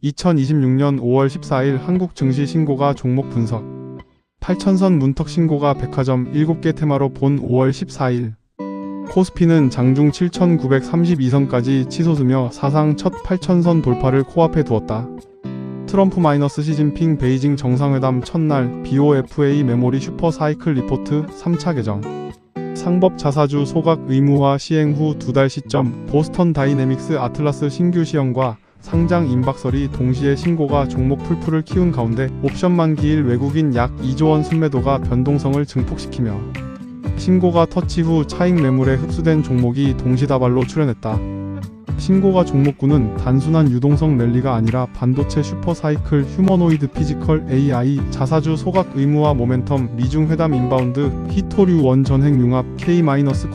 2026년 5월 14일 한국 증시 신고가 종목 분석. 8천선 문턱 신고가 백화점 7개 테마로 본 5월 14일. 코스피는 장중 7,932선까지 치솟으며 사상 첫 8천선 돌파를 코앞에 두었다. 트럼프 시진핑 베이징 정상회담 첫날 BOFA 메모리 슈퍼 사이클 리포트 3차 개정. 상법 자사주 소각 의무화 시행 후 2달 시점 보스턴 다이내믹스 아틀라스 신규 시형과 상장 임박설이 동시에 신고가 종목 풀풀을 키운 가운데 옵션 만기일 외국인 약 2조원 순매도가 변동성을 증폭시키며 신고가 터치 후 차익 매물에 흡수된 종목이 동시다발로 출현했다. 신고가 종목군은 단순한 유동성 랠리가 아니라 반도체 슈퍼사이클, 휴머노이드 피지컬 AI, 자사주 소각 의무화 모멘텀, 미중 회담 인바운드, 히토류 원 전핵 융합, K-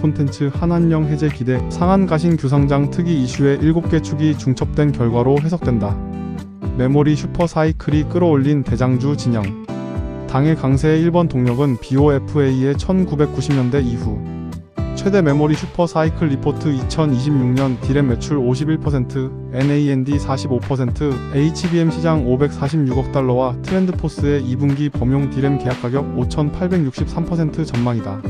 콘텐츠 한한령 해제 기대, 상한 가신 규상장 특이 이슈의 7개 축이 중첩된 결과로 해석된다. 메모리 슈퍼사이클이 끌어올린 대장주 진영. 당일 강세의 1번 동력은 BOFA의 1990년대 이후 최대 메모리 슈퍼 사이클 리포트 2026년 디램 매출 51%, NAND 45%, HBM 시장 546억 달러와 트렌드포스의 2분기 범용 디램 계약 가격 5,863% 전망이다.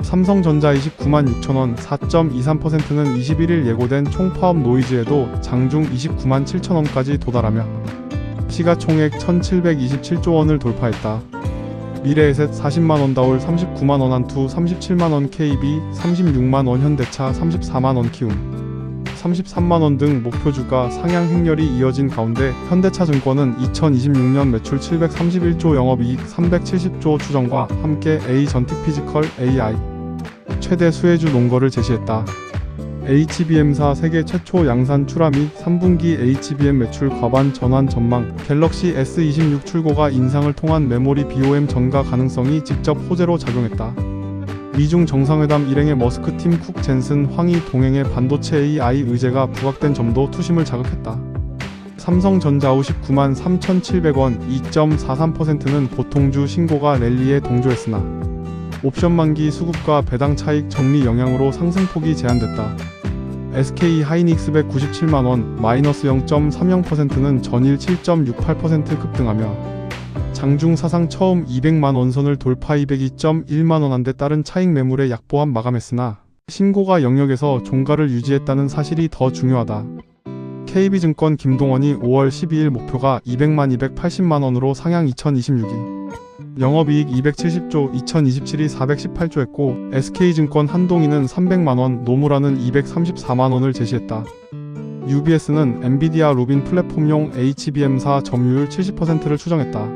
삼성전자 29만 6천원 4.23%는 21일 예고된 총파업 노이즈에도 장중 29만 7천원까지 도달하며 시가총액 1,727조원을 돌파했다. 미래에셋 40만원 다올 39만원 한투 37만원 KB 36만원 현대차 34만원 키움 33만원 등 목표주가 상향 행렬이 이어진 가운데 현대차증권은 2026년 매출 731조 영업이익 370조 추정과 함께 A전틱 피지컬 AI 최대 수혜주 논거를 제시했다. HBM사 세계 최초 양산 출하 및 3분기 HBM 매출 과반 전환 전망, 갤럭시 S26 출고가 인상을 통한 메모리 BOM 전가 가능성이 직접 호재로 작용했다. 미중 정상회담 일행의 머스크팀 쿡 젠슨 황이 동행의 반도체 AI 의제가 부각된 점도 투심을 자극했다. 삼성전자 59만 3,700원 2.43%는 보통주 신고가 랠리에 동조했으나 옵션 만기 수급과 배당 차익 정리 영향으로 상승폭이 제한됐다. SK 하이닉스 197만원 마이너스 0.30%는 전일 7.68% 급등하며 장중 사상 처음 200만 원선을 돌파 202.1만원 한데 따른 차익 매물에 약보합 마감했으나 신고가 영역에서 종가를 유지했다는 사실이 더 중요하다. KB증권 김동원이 5월 12일 목표가 200만 280만원으로 상향 2026이 영업이익 270조 2027이 418조 했고 SK증권 한동희는 300만원 노무라는 234만원을 제시했다. UBS는 엔비디아 루빈 플랫폼용 HBM사 점유율 70%를 추정했다.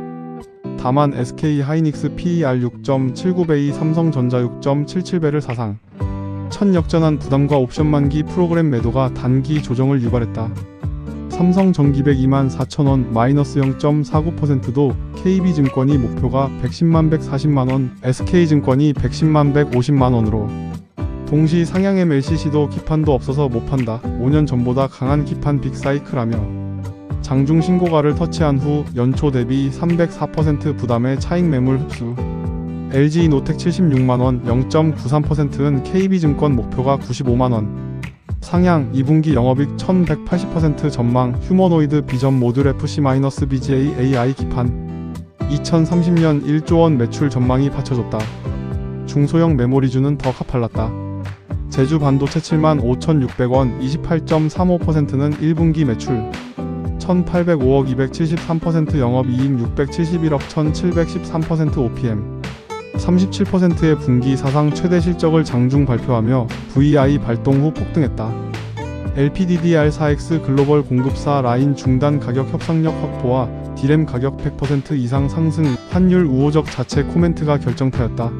다만 SK 하이닉스 PER 6.79배, 삼성전자 6.77배를 사상. 첫 역전한 부담과 옵션 만기 프로그램 매도가 단기 조정을 유발했다. 삼성전기백 24,000원 마이너스 0.49%도 KB증권이 목표가 110만 140만원, SK증권이 110만 150만원으로 동시 상향 MLCC도 기판도 없어서 못 판다. 5년 전보다 강한 기판 빅사이클하며 장중 신고가를 터치한 후 연초 대비 304% 부담의 차익 매물 흡수. LG노텍 76만원 0.93%는 KB증권 목표가 95만원. 상향 2분기 영업이익 1180% 전망 휴머노이드 비전 모듈 FC-BGA AI 기판 2030년 1조원 매출 전망이 받쳐줬다. 중소형 메모리주는 더 가팔랐다. 제주 반도체 7만 5,600원 28.35%는 1분기 매출 1,805억 273% 영업이익 671억 1,713% OPM 37%의 분기 사상 최대 실적을 장중 발표하며 VI 발동 후 폭등했다. LPDDR4X 글로벌 공급사 라인 중단 가격 협상력 확보와 디램 가격 100% 이상 상승, 환율 우호적 자체 코멘트가 결정타였다.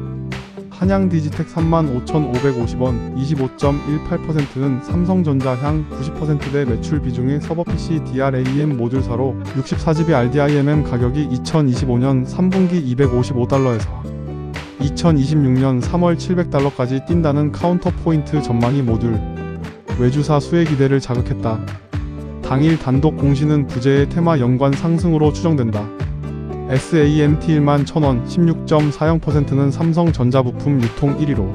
한양디지텍 35,550원 25.18%는 삼성전자 향 90%대 매출 비중의 서버PC DRAM 모듈사로 64GB RDIMM 가격이 2025년 3분기 255달러에서 2026년 3월 700달러까지 뛴다는 카운터포인트 전망이 모듈 외주사 수혜 기대를 자극했다. 당일 단독 공시는 부재의 테마 연관 상승으로 추정된다. SAMT 11,000원 16.40%는 삼성전자 부품 유통 1위로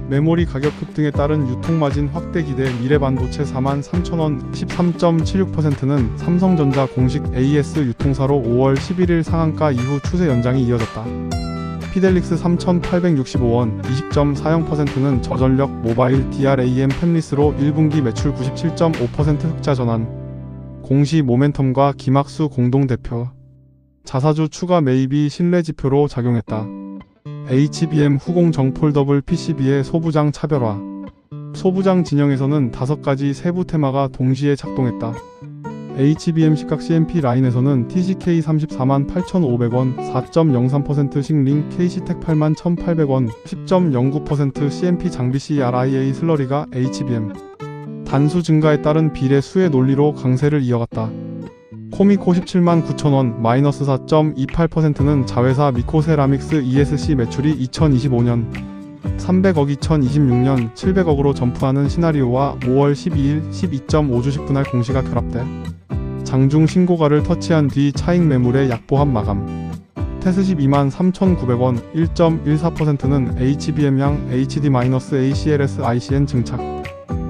메모리 가격 급등에 따른 유통마진 확대 기대 미래반도체 43,000원 13.76%는 삼성전자 공식 AS 유통사로 5월 11일 상한가 이후 추세 연장이 이어졌다. 피델릭스 3,865원 20.40%는 저전력 모바일 DRAM 팹리스로 1분기 매출 97.5% 흑자 전환. 공시 모멘텀과 김학수 공동대표. 자사주 추가 매입이 신뢰지표로 작용했다. HBM 후공정 폴더블 PCB의 소부장 차별화. 소부장 진영에서는 5가지 세부 테마가 동시에 작동했다. HBM 식각 CMP 라인에서는 TCK 348,500원 4.03% 싱링 KC텍 81,800원 10.09% CMP 장비 CRIA 슬러리가 HBM 단수 증가에 따른 비례 수의 논리로 강세를 이어갔다. 코미코 179,000원 마이너스 4.28%는 자회사 미코세라믹스 ESC 매출이 2025년 300억 2026년 700억으로 점프하는 시나리오와 5월 12일 12.5주식 분할 공시가 결합돼 장중 신고가를 터치한 뒤 차익 매물의 약보합 마감. 테스 123,900원 1.14%는 HBM양 HD-ACLS ICN 증착.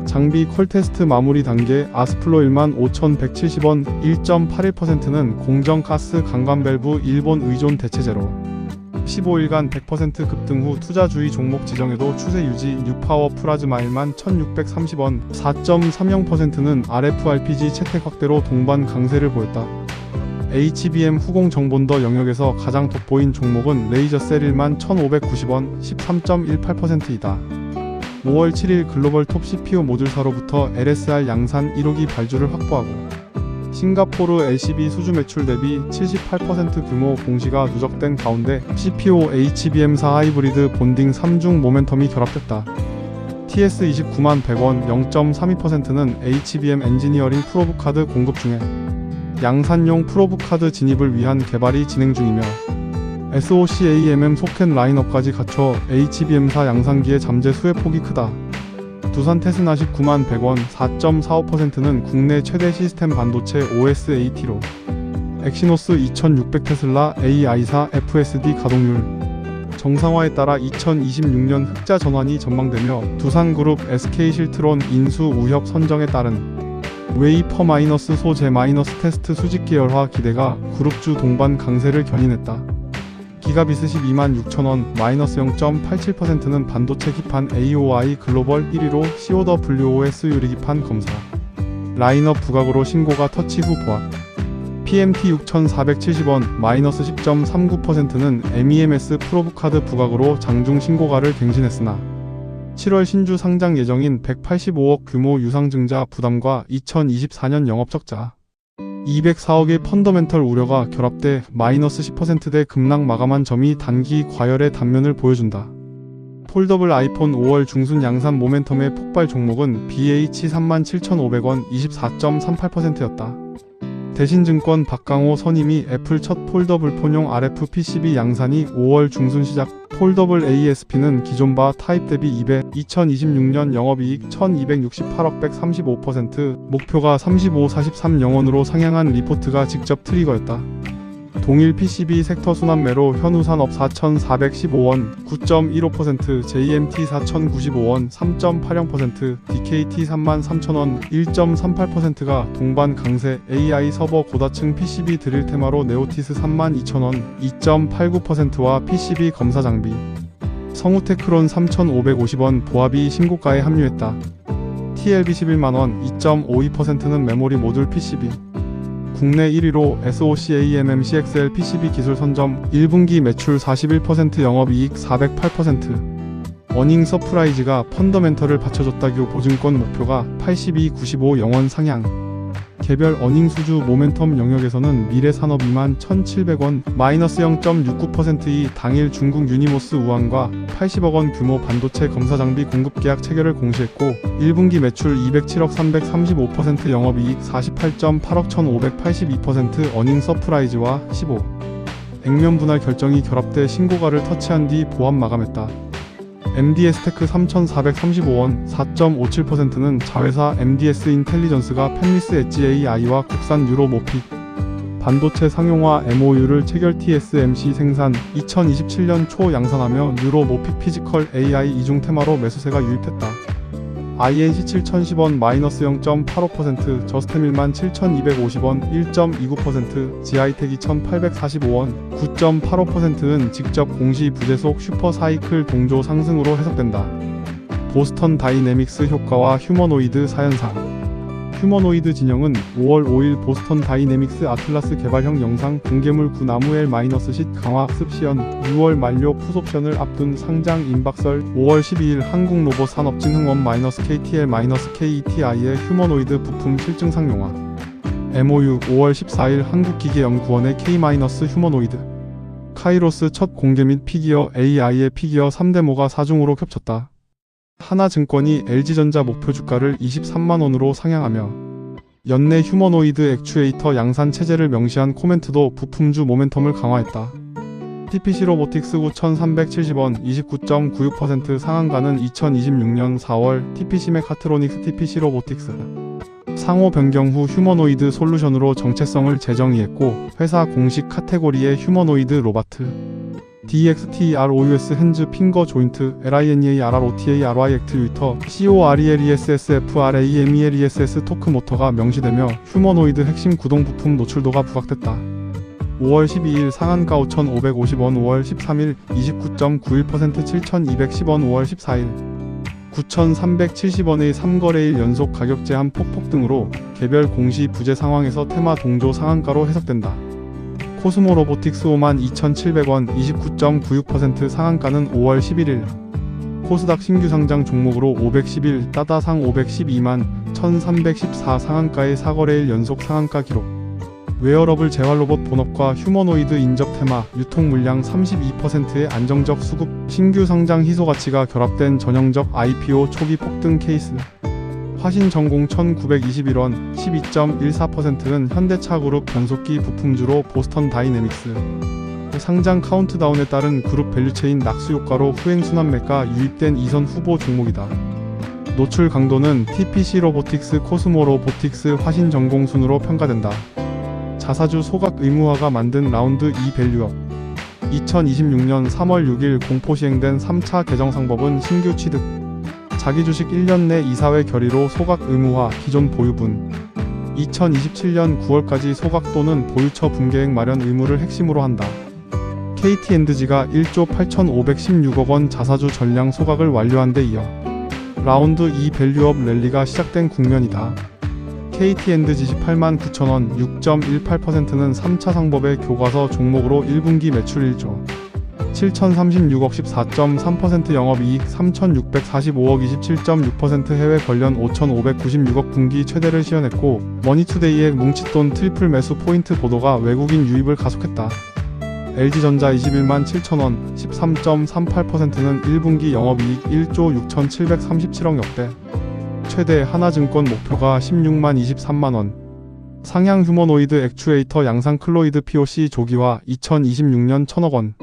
장비 퀄테스트 마무리 단계 아스플로 15,170원 1.81%는 공정가스 강관 밸브 일본 의존 대체제로. 15일간 100% 급등 후 투자주의 종목 지정에도 추세 유지. 뉴파워 플라즈마 11,630원 4.30%는 RFRPG 채택 확대로 동반 강세를 보였다. HBM 후공 정본더 영역에서 가장 돋보인 종목은 레이저셀 11,590원 13.18%이다. 5월 7일 글로벌 톱 CPU 모듈사로부터 LSR 양산 1호기 발주를 확보하고 싱가포르 LCB 수주 매출 대비 78% 규모 공시가 누적된 가운데 CPO HBM4 하이브리드 본딩 3중 모멘텀이 결합됐다. TS 291,100원 0.32%는 HBM 엔지니어링 프로브카드 공급 중에 양산용 프로브카드 진입을 위한 개발이 진행 중이며 SoC AMM 소켓 라인업까지 갖춰 HBM4 양산기의 잠재 수혜 폭이 크다. 두산 테스나 191,100원 4.45%는 국내 최대 시스템 반도체 OSAT로 엑시노스 2600 테슬라 AI4 FSD 가동률 정상화에 따라 2026년 흑자 전환이 전망되며 두산그룹 SK실트론 인수 우협 선정에 따른 웨이퍼 마이너스 소재 마이너스 테스트 수직 계열화 기대가 그룹주 동반 강세를 견인했다. 기가비스 126,000원 마이너스 0.87%는 반도체 기판 AOI 글로벌 1위로 COWOS 유리기판 검사. 라인업 부각으로 신고가 터치 후 보합. PMT 6,470원 마이너스 10.39%는 MEMS 프로브카드 부각으로 장중 신고가를 갱신했으나 7월 신주 상장 예정인 185억 규모 유상증자 부담과 2024년 영업적자 204억의 펀더멘털 우려가 결합돼 마이너스 10%대 급락 마감한 점이 단기 과열의 단면을 보여준다. 폴더블 아이폰 5월 중순 양산 모멘텀의 폭발 종목은 BH 37,500원 24.38%였다. 대신증권 박강호 선임이 애플 첫 폴더블 폰용 RF PCB 양산이 5월 중순 시작. 폴더블 ASP는 기존 바 타입 대비 2배, 2026년 영업이익 1268억 135%, 목표가 3543영원으로 상향한 리포트가 직접 트리거였다. 동일 PCB 섹터 순환매로 현우산업 4,415원 9.15%, JMT 4,095원 3.80%, DKT 33,000원 1.38%가 동반 강세. AI 서버 고다층 PCB 드릴 테마로 네오티스 32,000원 2.89%와 PCB 검사 장비 성우테크론 3,550원 보합이 신고가에 합류했다. TLB 11만원 2.52%는 메모리 모듈 PCB 국내 1위로 SoC AMM CXL PCB 기술 선점 1분기 매출 41% 영업이익 408% 어닝 서프라이즈가 펀더멘털을 받쳐줬다규 보증권 목표가 82.95 영원 상향 개별 어닝 수주 모멘텀 영역에서는 미래산업 21,700원 마이너스 0.69%이 당일 중국 유니모스 우한과 80억원 규모 반도체 검사 장비 공급 계약 체결을 공시했고 1분기 매출 207억 335% 영업이익 48.8억 1582% 어닝 서프라이즈와 15. 액면 분할 결정이 결합돼 신고가를 터치한 뒤 보합 마감했다. MDS테크 3,435원 4.57%는 자회사 MDS 인텔리전스가 펜리스 엣지 AI와 국산 유로 모핏 반도체 상용화 MOU를 체결. TSMC 생산 2027년 초 양산하며 뉴로 모픽 피지컬 AI 이중 테마로 매수세가 유입했다. INC 7010원 -0.85%, 저스템 17,250원 1.29%, 지하이텍 2,845원 9.85%는 직접 공시 부재속 슈퍼사이클 동조 상승으로 해석된다. 보스턴 다이내믹스 효과와 휴머노이드 사현상. 휴머노이드 진영은 5월 5일 보스턴 다이내믹스 아틀라스 개발형 영상 공개물 9나무-L-쉿 강화학습 시연 6월 만료 풋옵션을 앞둔 상장 임박설 5월 12일 한국로봇산업진흥원 -KTL-KETI의 휴머노이드 부품 실증 상용화 MOU 5월 14일 한국기계연구원의 K-휴머노이드 카이로스 첫 공개 및 피기어 AI의 피기어 3데모가 사중으로 겹쳤다. 하나증권이 LG전자 목표 주가를 23만원으로 상향하며 연내 휴머노이드 액추에이터 양산 체제를 명시한 코멘트도 부품주 모멘텀을 강화했다. TPC 로보틱스 9,370원 29.96% 상한가는 2026년 4월 TPC 메카트로닉스 TPC 로보틱스 상호 변경 후 휴머노이드 솔루션으로 정체성을 재정의했고 회사 공식 카테고리의 휴머노이드 로바트 DXTROUS 핸즈 핑거 조인트 LINEARROTA RY 액트 유이터 CORELESSFRAMELESS 토크 모터가 명시되며 휴머노이드 핵심 구동 부품 노출도가 부각됐다. 5월 12일 상한가 5,550원 5월 13일 29.91% 7,210원 5월 14일 9,370원의 3거래일 연속 가격 제한 폭폭 등으로 개별 공시 부재 상황에서 테마 동조 상한가로 해석된다. 코스모 로보틱스 52,700원 29.96% 상한가는 5월 11일 코스닥 신규 상장 종목으로 511 따다상 512만 1314 상한가의 4거래일 연속 상한가 기록 웨어러블 재활로봇 본업과 휴머노이드 인접 테마 유통 물량 32%의 안정적 수급 신규 상장 희소가치가 결합된 전형적 IPO 초기 폭등 케이스 화신전공 1921원 12.14%는 현대차그룹 변속기 부품주로 보스턴 다이내믹스 상장 카운트다운에 따른 그룹 밸류체인 낙수 효과로 후행순환매가 유입된 2선 후보 종목이다. 노출 강도는 TPC 로보틱스 코스모 로보틱스 화신전공 순으로 평가된다. 자사주 소각 의무화가 만든 라운드 2 밸류업 2026년 3월 6일 공포 시행된 3차 개정상법은 신규 취득 자기주식 1년 내 이사회 결의로 소각 의무화 기존 보유분 2027년 9월까지 소각 또는 보유처 분계액 마련 의무를 핵심으로 한다. KT&G가 1조 8,516억원 자사주 전량 소각을 완료한 데 이어 라운드 2 밸류업 랠리가 시작된 국면이다. KT&G 189,000원 6.18%는 3차 상법의 교과서 종목으로 1분기 매출 1조 7,036억 14.3% 영업이익 3,645억 27.6% 해외 관련 5,596억 분기 최대를 시현했고 머니투데이의 뭉칫돈 트리플 매수 포인트 보도가 외국인 유입을 가속했다. LG전자 21만 7천원 13.38%는 1분기 영업이익 1조 6,737억 역대 최대 하나증권 목표가 16만 23만원 상향 휴머노이드 액추에이터 양산 클로이드 POC 조기화 2026년 1,000억원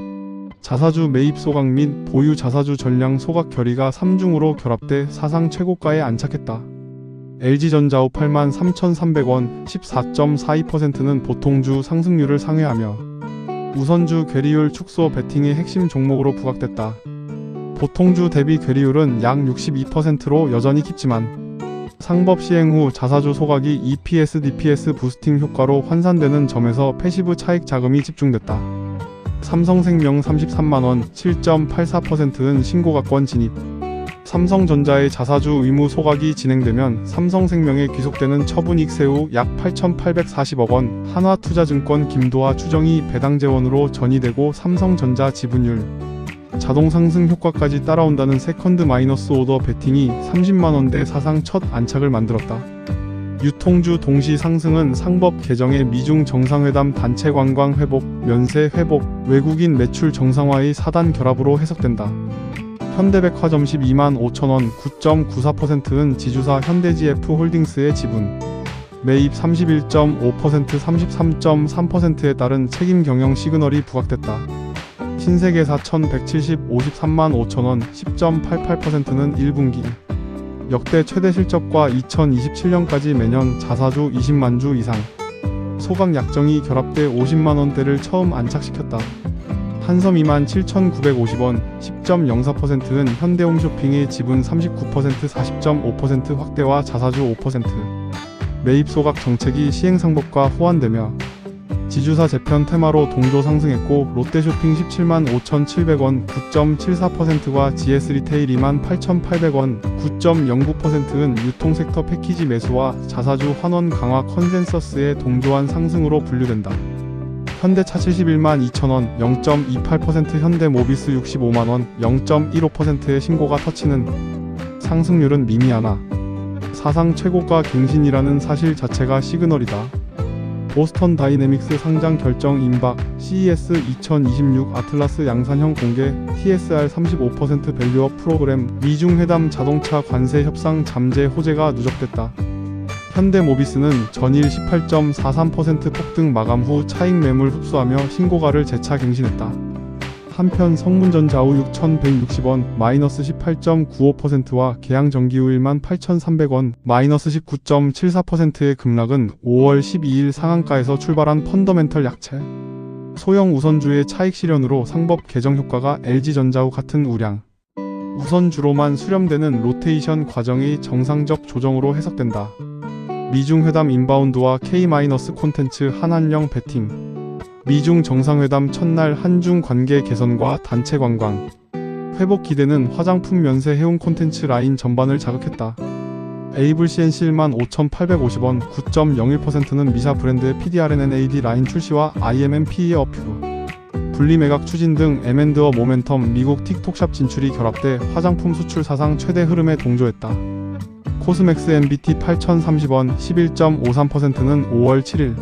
자사주 매입 소각 및 보유 자사주 전량 소각 결의가 3중으로 결합돼 사상 최고가에 안착했다. LG전자 58만 3,300원 14.42%는 보통주 상승률을 상회하며 우선주 괴리율 축소 베팅의 핵심 종목으로 부각됐다. 보통주 대비 괴리율은 약 62%로 여전히 깊지만 상법 시행 후 자사주 소각이 EPS, DPS 부스팅 효과로 환산되는 점에서 패시브 차익 자금이 집중됐다. 삼성생명 33만원 7.84%는 신고가권 진입 삼성전자의 자사주 의무 소각이 진행되면 삼성생명에 귀속되는 처분이익 세후 약 8,840억원 한화투자증권 김도하 추정이 배당재원으로 전이되고 삼성전자 지분율 자동 상승 효과까지 따라온다는 세컨드 마이너스 오더 베팅이 30만원대 사상 첫 안착을 만들었다. 유통주 동시 상승은 상법 개정의 미중 정상회담 단체 관광 회복, 면세 회복, 외국인 매출 정상화의 4단 결합으로 해석된다. 현대백화점 12만 5천원 9.94%는 지주사 현대GF홀딩스의 지분 매입 31.5% 33.3%에 따른 책임 경영 시그널이 부각됐다. 신세계사 1170 53만 5천원 10.88%는 1분기 역대 최대 실적과 2027년까지 매년 자사주 20만 주 이상 소각 약정이 결합돼 50만원대를 처음 안착시켰다. 한섬 27,950원 10.04%는 현대홈쇼핑의 지분 39% 40.5% 확대와 자사주 5% 매입 소각 정책이 시행상법과 호환되며 지주사 재편 테마로 동조 상승했고 롯데쇼핑 175,700원 9.74%과 GS리테일 28,800원 9.09%는 유통섹터 패키지 매수와 자사주 환원 강화 컨센서스의 동조한 상승으로 분류된다. 현대차 712,000원 0.28% 현대모비스 65만원 0.15%의 신고가 터치는 상승률은 미미하나 사상 최고가 갱신이라는 사실 자체가 시그널이다. 보스턴 다이내믹스 상장 결정 임박 CES 2026 아틀라스 양산형 공개 TSR 35% 밸류업 프로그램 미중 회담 자동차 관세 협상 잠재 호재가 누적됐다. 현대모비스는 전일 18.43% 폭등 마감 후 차익 매물 흡수하며 신고가를 재차 갱신했다. 한편 성문전자우 6,160원 마이너스 18.95%와 계양전기우 18,300원 마이너스 19.74%의 급락은 5월 12일 상한가에서 출발한 펀더멘털 약체 소형 우선주의 차익 실현으로 상법 개정 효과가 LG전자우 같은 우량 우선주로만 수렴되는 로테이션 과정의 정상적 조정으로 해석된다. 미중 회담 인바운드와 K- 콘텐츠 한한령 베팅 미중 정상회담 첫날 한중 관계 개선과 단체 관광 회복 기대는 화장품 면세 해운 콘텐츠 라인 전반을 자극했다. 에이블 CNC 15,850원 9.01%는 미샤 브랜드의 PDRNNAD 라인 출시와 IMMP의 어퓨 분리매각 추진 등 M&A 모멘텀 미국 틱톡샵 진출이 결합돼 화장품 수출 사상 최대 흐름에 동조했다. 코스맥스 MBT 8,030원 11.53%는 5월 7일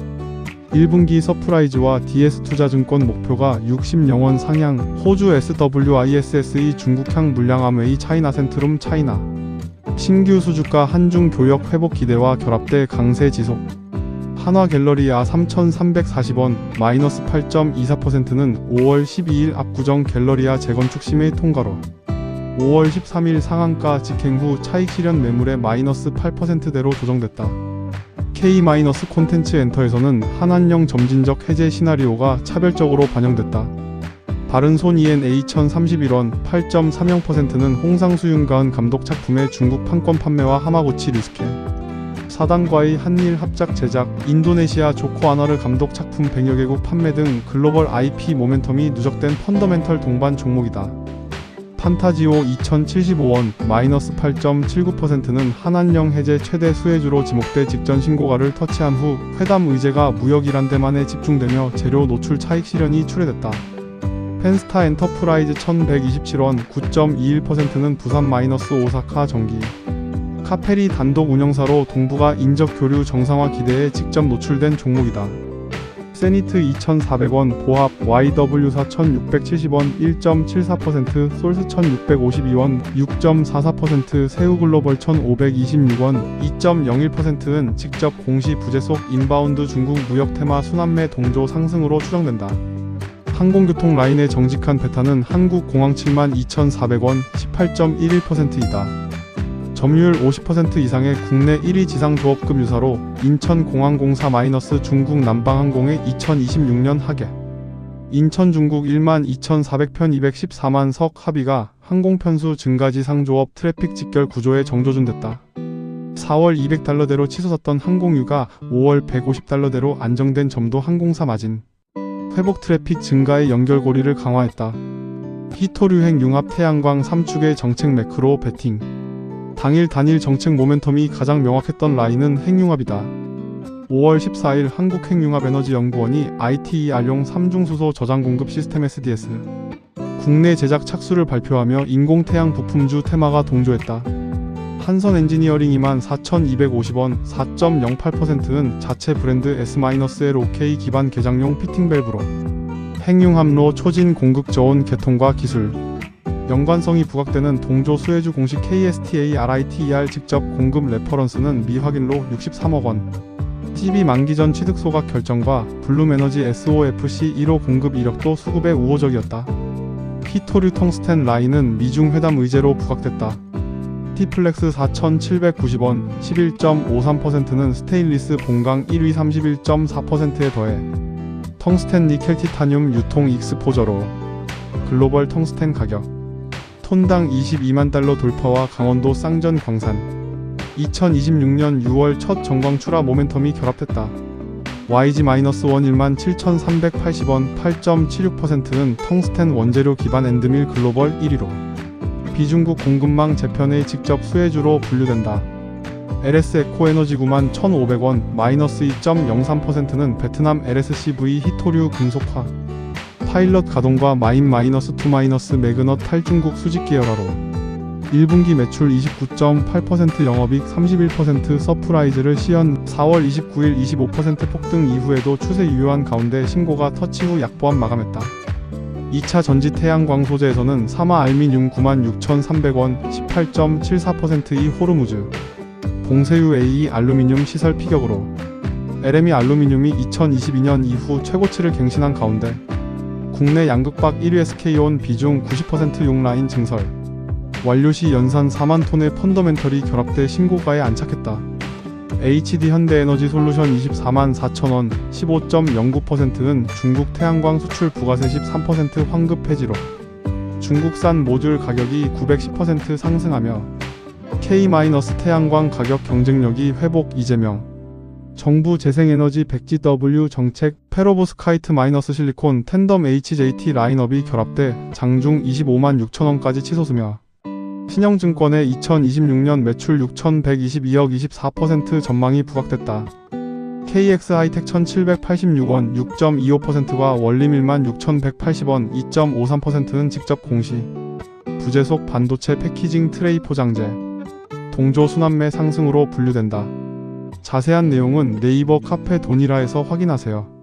1분기 서프라이즈와 DS투자증권 목표가 60영원 상향 호주 SWISSE 중국향 물량암웨이 차이나센트룸 차이나 신규 수주가 한중 교역 회복 기대와 결합돼 강세 지속 한화갤러리아 3,340원 마이너스 8.24%는 5월 12일 압구정 갤러리아 재건축 심의 통과로 5월 13일 상한가 직행 후 차익 실현 매물의 마이너스 8%대로 조정됐다. K- 콘텐츠 엔터에서는 한한령 점진적 해제 시나리오가 차별적으로 반영됐다. 바른손 ENA 1031원 8.30%는 홍상수윤가은 감독 작품의 중국 판권 판매와 하마구치 류스케 사단과의 한일 합작 제작 인도네시아 조코 아너르 감독 작품 100여 개국 판매 등 글로벌 IP 모멘텀이 누적된 펀더멘털 동반 종목이다. 판타지오 2,075원 마이너스 8.79%는 한한령 해제 최대 수혜주로 지목돼 직전 신고가를 터치한 후 회담 의제가 무역 이란대만에 집중되며 재료 노출 차익 실현이 출회됐다. 펜스타 엔터프라이즈 1,127원 9.21%는 부산 마이너스 오사카 전기 카페리 단독 운영사로 동부가 인적 교류 정상화 기대에 직접 노출된 종목이다. 세니트 2,400원 보합 YW사 1,670원 1.74% 솔스 1,652원 6.44% 세우글로벌 1,526원 2.01%는 직접 공시 부재 속 인바운드 중국 무역 테마 순환매 동조 상승으로 추정된다. 항공교통 라인의 정직한 베타는 한국공항 72,400원 18.11%이다. 점유율 50% 이상의 국내 1위 지상조업급 유사로 인천공항공사 중국 남방항공의 2026년 하계 인천중국 12,400편 214만 석 합의가 항공편수 증가 지상조업 트래픽 직결 구조에 정조준됐다. 4월 200달러대로 치솟았던 항공유가 5월 150달러대로 안정된 점도 항공사 마진 회복 트래픽 증가의 연결고리를 강화했다. 히토류행 융합 태양광 3축의 정책 매크로 베팅 당일 단일 정책 모멘텀이 가장 명확했던 라인은 핵융합이다. 5월 14일 한국핵융합에너지연구원이 ITER용 3중수소 저장 공급 시스템 SDS 국내 제작 착수를 발표하며 인공태양 부품주 테마가 동조했다. 한선엔지니어링 24,250원 4.08%는 자체 브랜드 S-LOK 기반 개장용 피팅 밸브로 핵융합로 초진 공급 저온 개통과 기술 연관성이 부각되는 동조 수혜주 공식 KSTA RITER 직접 공급 레퍼런스는 미확인로 63억원 CB 만기 전 취득 소각 결정과 블룸에너지 SOFC 1호 공급 이력도 수급에 우호적이었다. 히토류 텅스텐 라인은 미중 회담 의제로 부각됐다. 옵티플렉스 4,790원 11.53%는 스테인리스 본강 1위 31.4%에 더해 텅스텐 니켈 티타늄 유통 익스포저로 글로벌 텅스텐 가격 톤당 22만 달러 돌파와 강원도 쌍전 광산 2026년 6월 첫 정광 출하 모멘텀이 결합됐다. YG-1 17,380원 8.76%는 텅스텐 원재료 기반 엔드밀 글로벌 1위로 비중국 공급망 재편의 직접 수혜주로 분류된다. LS 에코에너지 91,500원 마이너스 2.03%는 베트남 LSCV 히토류 금속화 파일럿 가동과 마인-2- 매그넛 탈중국 수직 계열화로 1분기 매출 29.8% 영업이익 31% 서프라이즈를 시연 4월 29일 25% 폭등 이후에도 추세 유효한 가운데 신고가 터치 후 약보합 마감했다. 2차 전지 태양광 소재에서는 사마 알미늄 96,300원 18.74%의 호르무즈 봉세유 AE 알루미늄 시설 피격으로 LME 알루미늄이 2022년 이후 최고치를 갱신한 가운데 국내 양극박 1위 SK온 비중 90% 용라인 증설 완료시 연산 4만 톤의 펀더멘털이 결합돼 신고가에 안착했다. HD 현대에너지 솔루션 24만 4천원 15.09%는 중국 태양광 수출 부가세 13% 환급 폐지로 중국산 모듈 가격이 910% 상승하며 K- 태양광 가격 경쟁력이 회복 이재명 정부 재생에너지 백지W 정책 페로보스카이트 실리콘 텐덤 HJT 라인업이 결합돼 장중 25만 6천원까지 치솟으며 신영증권의 2026년 매출 6,122억 24% 전망이 부각됐다. KX하이텍 1,786원 6.25%와 원리밀만 6,180원 2.53%는 직접 공시 부재속 반도체 패키징 트레이 포장재 동조 순환매 상승으로 분류된다. 자세한 내용은 네이버 카페 돈이라에서 확인하세요.